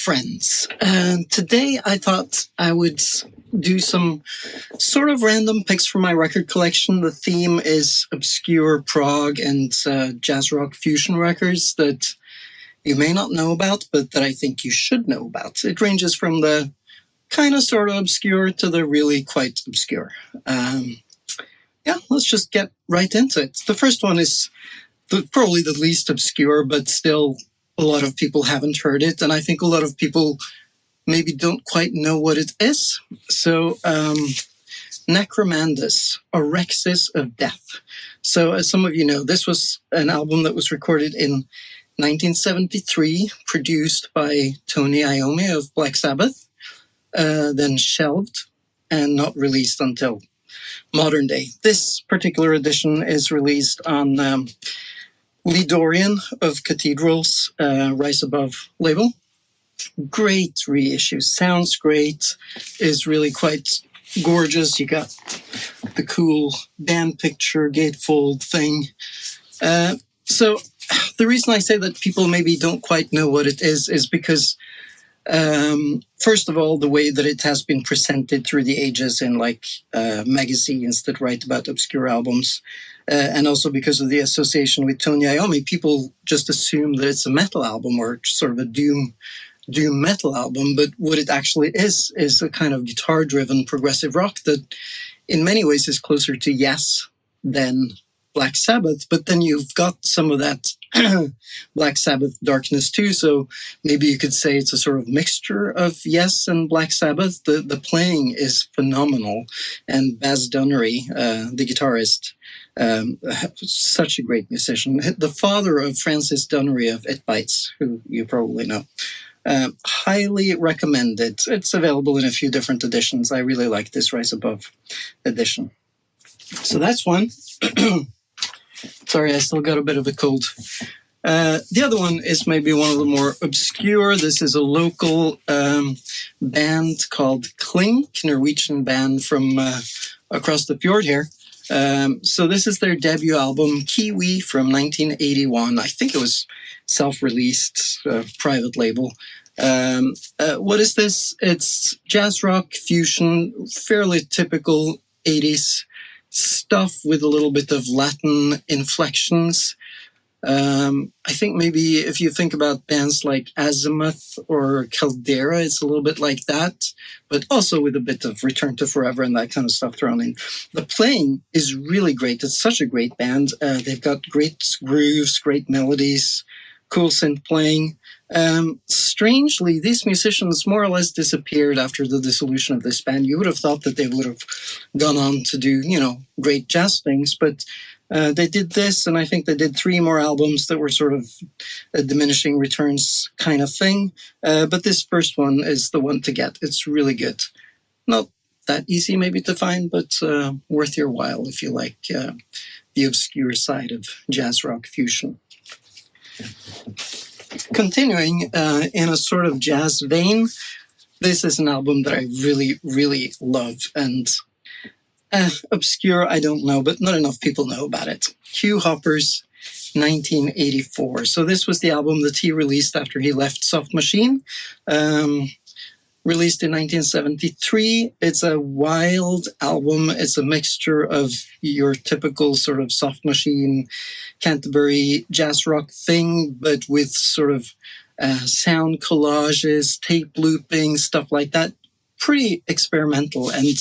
friends. Today I thought I would do some sort of random picks from my record collection. The theme is obscure prog and jazz rock fusion records that you may not know about, but that I think you should know about. It ranges from the kind of sort of obscure to the really quite obscure. Let's just get right into it. The first one is probably the least obscure, but still a lot of people haven't heard it, and I think a lot of people maybe don't quite know what it is. So, Necromandus, Orexis of Death. So, as some of you know, this was an album that was recorded in 1973, produced by Tony Iommi of Black Sabbath, then shelved and not released until modern day. This particular edition is released on Lee Dorian of Cathedral's Rise Above label. Great reissue, sounds great, is really quite gorgeous. You got the cool band picture gatefold thing. So the reason I say that people maybe don't quite know what it is because first of all, the way that it has been presented through the ages in magazines that write about obscure albums, and also because of the association with Tony Iommi, people just assume that it's a metal album or sort of a doom metal album. But what it actually is a kind of guitar-driven progressive rock that in many ways is closer to Yes than Black Sabbath, but then you've got some of that Black Sabbath darkness too, so maybe you could say it's a sort of mixture of Yes and Black Sabbath. The playing is phenomenal, and Baz Dunnery, the guitarist, such a great musician, the father of Francis Dunnery of It Bites, who you probably know. Highly recommended. It's available in a few different editions. I really like this Rise Above edition. So that's one. Sorry, I still got a bit of a cold. The other one is maybe one of the more obscure. This is a local band called Klink, Norwegian band from across the fjord here. So this is their debut album, Kiwi, from 1981. I think it was self-released, private label. What is this? It's jazz rock fusion, fairly typical 80s stuff with a little bit of Latin inflections. I think maybe if you think about bands like Azimuth or Caldera, it's a little bit like that, but also with a bit of Return to Forever and that kind of stuff thrown in. The playing is really great. It's such a great band. They've got great grooves, great melodies, cool synth playing. Strangely, these musicians more or less disappeared after the dissolution of this band. You would have thought that they would have gone on to do, great jazz things, but they did this, and I think they did 3 more albums that were sort of a diminishing returns kind of thing. But this first one is the one to get. It's really good. Not that easy maybe to find, but worth your while if you like the obscure side of jazz rock fusion. Continuing in a sort of jazz vein, this is an album that I really, really love, and obscure, I don't know, but not enough people know about it. Hugh Hopper's 1984. So this was the album that he released after he left Soft Machine. Released in 1973. It's a wild album. It's a mixture of your typical sort of Soft Machine, Canterbury jazz rock thing, but with sort of sound collages, tape looping, stuff like that. Pretty experimental. And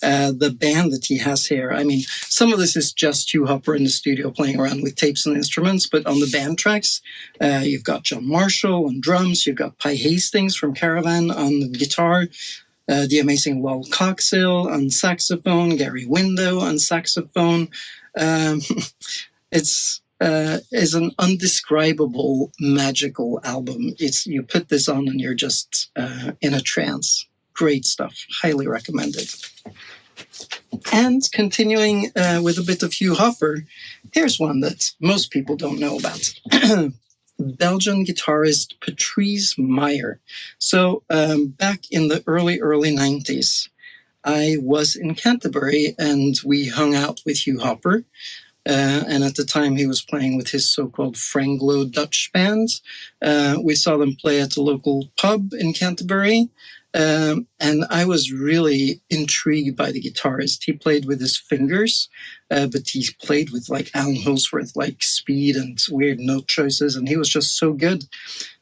the band that he has here, I mean, some of this is just Hugh Hopper in the studio playing around with tapes and instruments, but on the band tracks, you've got John Marshall on drums, you've got Pi Hastings from Caravan on the guitar, the amazing Lol Coxill on saxophone, Gary Window on saxophone. It's an undescribable, magical album. You put this on and you're just in a trance. Great stuff. Highly recommended. And continuing with a bit of Hugh Hopper, here's one that most people don't know about. Belgian guitarist Patrice Meyer. So back in the early 90s, I was in Canterbury and we hung out with Hugh Hopper. And at the time he was playing with his so-called Franglo-Dutch band. We saw them play at a local pub in Canterbury. And I was really intrigued by the guitarist. He played with his fingers, but he played with like Alan Holsworth, like speed and weird note choices, and he was just so good.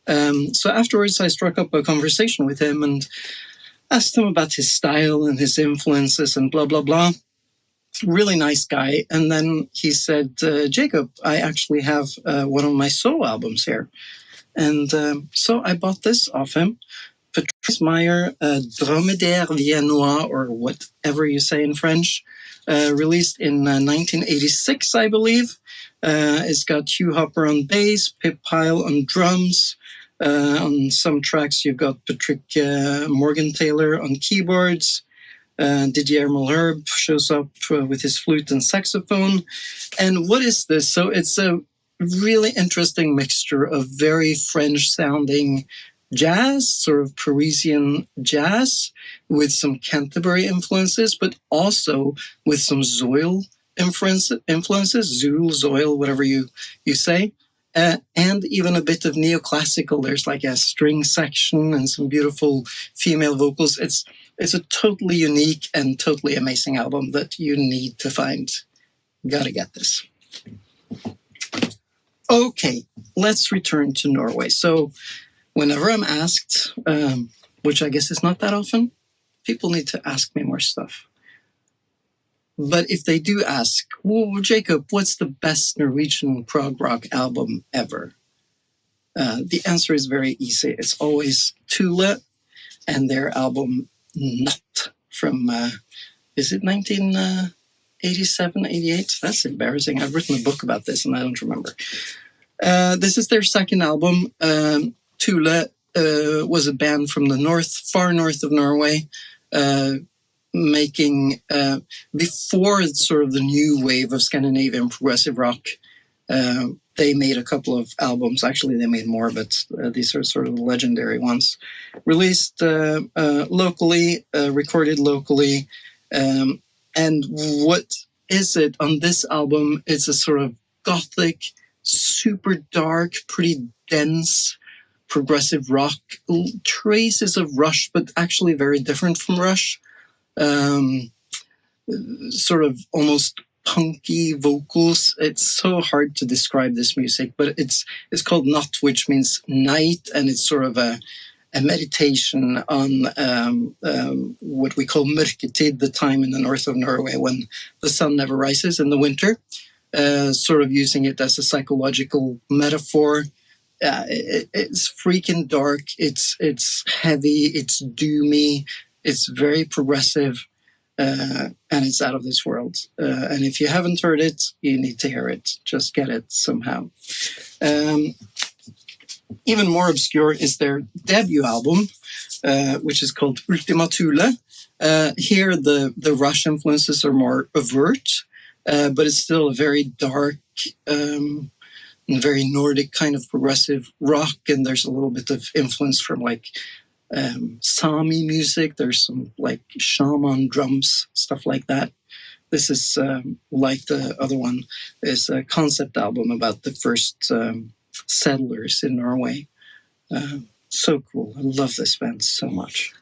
So afterwards I struck up a conversation with him and asked him about his style and his influences and blah, blah, blah. Really nice guy. And then he said, Jacob, I actually have one of my solo albums here. And so I bought this off him. Patrice Meyer, Dromadaire Viennois, or whatever you say in French, released in 1986, I believe. It's got Hugh Hopper on bass, Pip Pyle on drums. On some tracks, you've got Patrick Morgan-Taylor on keyboards. Didier Malherbe shows up with his flute and saxophone. And what is this? So it's a really interesting mixture of very French-sounding jazz, sort of Parisian jazz, with some Canterbury influences, but also with some Zoil influences, Zool, Zoil, whatever you say. And even a bit of neoclassical. There's like a string section and some beautiful female vocals. It's a totally unique and totally amazing album that you need to find. Gotta get this. Okay, let's return to Norway. So whenever I'm asked, which I guess is not that often, people need to ask me more stuff. But if they do ask, well, Jacob, what's the best Norwegian prog rock album ever? The answer is very easy. It's always Thule and their album Natt from, is it 1987, 88? That's embarrassing. I've written a book about this and I don't remember. This is their second album. Thule was a band from the north, far north of Norway, making, before sort of the new wave of Scandinavian progressive rock. They made a couple of albums. Actually, they made more, but these are sort of the legendary ones. Released locally, recorded locally. And what is it on this album? It's a sort of gothic, super dark, pretty dense, progressive rock. Traces of Rush, but actually very different from Rush. Sort of almost punky vocals. It's so hard to describe this music, but it's called Natt, which means night, and it's sort of a meditation on what we call mørketid, the time in the north of Norway when the sun never rises in the winter, sort of using it as a psychological metaphor. It's freaking dark, it's heavy, it's doomy, it's very progressive, and it's out of this world. And if you haven't heard it, you need to hear it. Just get it somehow. Even more obscure is their debut album, which is called Ultima Thule. Here, the Rush influences are more overt, but it's still a very dark, very Nordic kind of progressive rock, and there's a little bit of influence from like Sami music. There's some like shaman drums, stuff like that. This is like the other one, is a concept album about the first settlers in Norway. So cool. I love this band so much.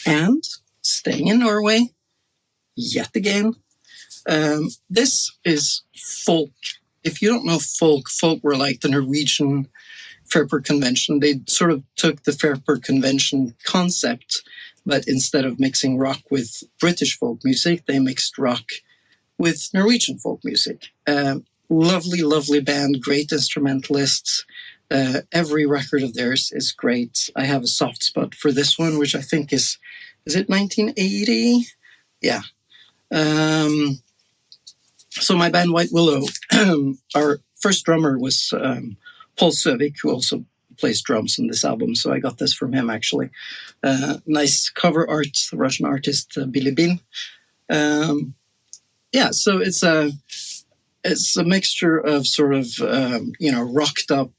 And staying in Norway, yet again, this is folk. If you don't know folk were like the Norwegian Fairport Convention. They sort of took the Fairport Convention concept, but instead of mixing rock with British folk music, they mixed rock with Norwegian folk music. Lovely, lovely band, great instrumentalists. Every record of theirs is great. I have a soft spot for this one, which I think is it 1980? Yeah. So my band White Willow, our first drummer was Paul Søvik, who also plays drums on this album. So I got this from him, actually. Nice cover art, the Russian artist Billy Bin. Yeah, so it's a mixture of sort of, rocked up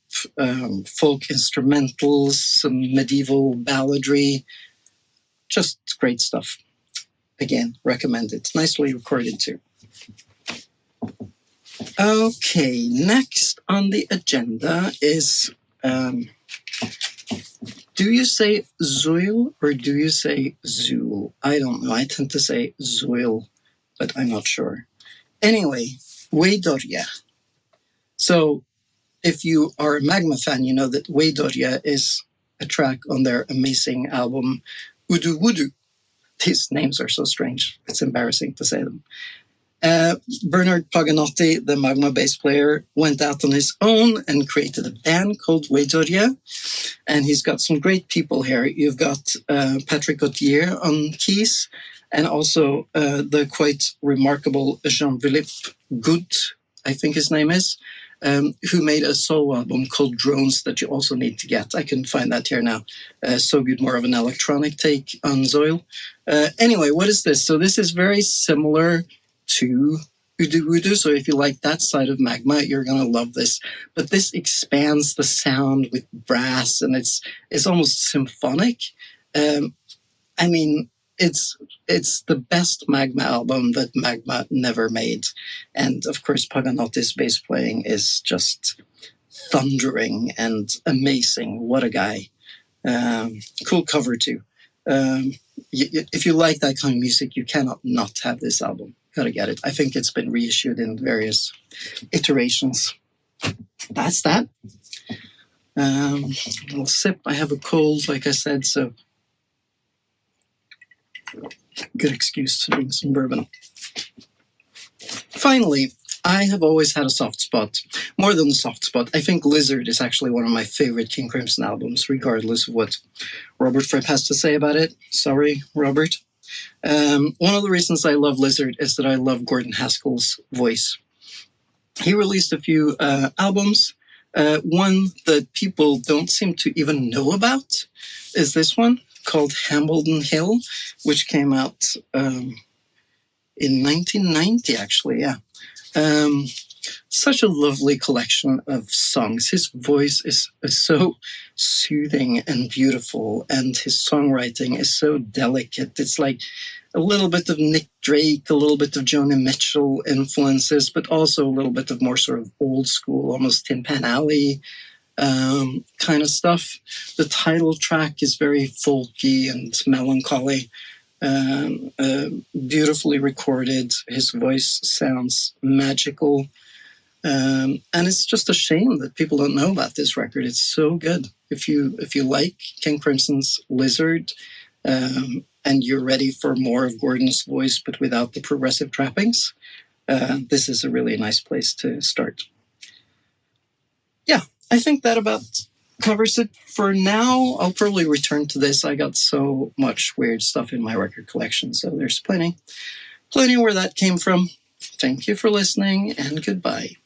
folk instrumentals, some medieval balladry, just great stuff. again, recommend it. Nicely recorded too. Okay, next on the agenda is, do you say Zuil or do you say Zul? I don't know. I tend to say Zuil, but I'm not sure. Anyway, Weidorya. So if you are a Magma fan, you know that Weidorya is a track on their amazing album Udu Wudu. These names are so strange. It's embarrassing to say them. Bernard Paganotti, the Magma bass player, went out on his own and created a band called Weidorya. And he's got some great people here. You've got Patrick Gauthier on keys, and also the quite remarkable Jean-Philippe Good, I think his name is, who made a solo album called Drones that you also need to get. I can find that here now. So Good, more of an electronic take on Zoil. Anyway, what is this? So this is very similar to Udu Wudu. So if you like that side of Magma, you're going to love this. But this expands the sound with brass, and it's almost symphonic. I mean, it's the best Magma album that Magma never made. And of course, Paganotti's bass playing is just thundering and amazing. What a guy. Cool cover too. If you like that kind of music, you cannot not have this album. Gotta get it. I think it's been reissued in various iterations. That's that. A little sip. I have a cold, like I said, so good excuse to drink some bourbon. Finally, I have always had a soft spot. More than a soft spot, I think Lizard is actually one of my favorite King Crimson albums, regardless of what Robert Fripp has to say about it. Sorry, Robert. One of the reasons I love Lizard is that I love Gordon Haskell's voice. He released a few albums. One that people don't seem to even know about is this one called Hambledon Hill, which came out in 1990, actually, yeah. Such a lovely collection of songs. His voice is so soothing and beautiful, and his songwriting is so delicate. It's like a little bit of Nick Drake, a little bit of Joni Mitchell influences, but also a little bit of more sort of old school, almost Tin Pan Alley kind of stuff. The title track is very folky and melancholy. Beautifully recorded. His voice sounds magical. And it's just a shame that people don't know about this record. It's so good. If you like King Crimson's Lizard, and you're ready for more of Gordon's voice, but without the progressive trappings, this is a really nice place to start. Yeah, I think that about covers it for now. I'll probably return to this. I got so much weird stuff in my record collection, so there's plenty where that came from. Thank you for listening, and goodbye.